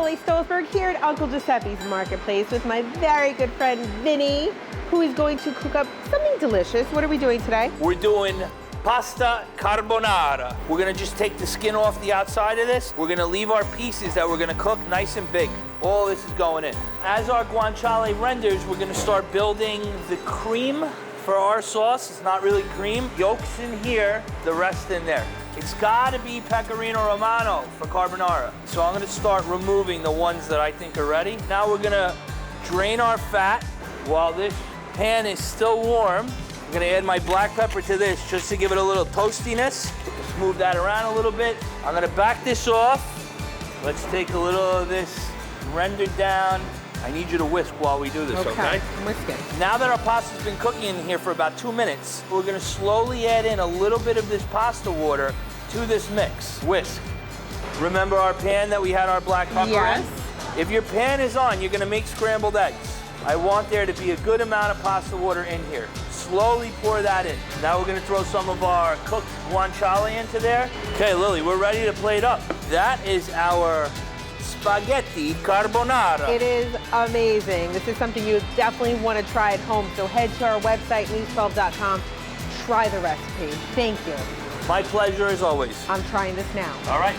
Lily Stolzberg here at Uncle Giuseppe's Marketplace with my very good friend Vinny, who is going to cook up something delicious. What are we doing today? We're doing pasta carbonara. We're gonna just take the skin off the outside of this. We're gonna leave our pieces that we're gonna cook nice and big. All this is going in. As our guanciale renders, we're gonna start building the cream for our sauce. It's not really cream. Yolks in here, the rest in there. It's gotta be Pecorino Romano for carbonara. So I'm gonna start removing the ones that I think are ready. Now we're gonna drain our fat while this pan is still warm. I'm gonna add my black pepper to this just to give it a little toastiness. Just move that around a little bit. I'm gonna back this off. Let's take a little of this rendered down. I need you to whisk while we do this, okay? Whisk it. Now that our pasta's been cooking in here for about 2 minutes, we're gonna slowly add in a little bit of this pasta water to this mix. Whisk. Remember our pan that we had our black pepper Yes. in? If your pan is on, you're gonna make scrambled eggs. I want there to be a good amount of pasta water in here. Slowly pour that in. Now we're gonna throw some of our cooked guanciale into there. Okay, Lily, we're ready to plate up. That is our spaghetti carbonara. It is amazing. This is something you definitely want to try at home. So head to our website, news12.com. Try the recipe. Thank you. My pleasure as always. I'm trying this now. All right.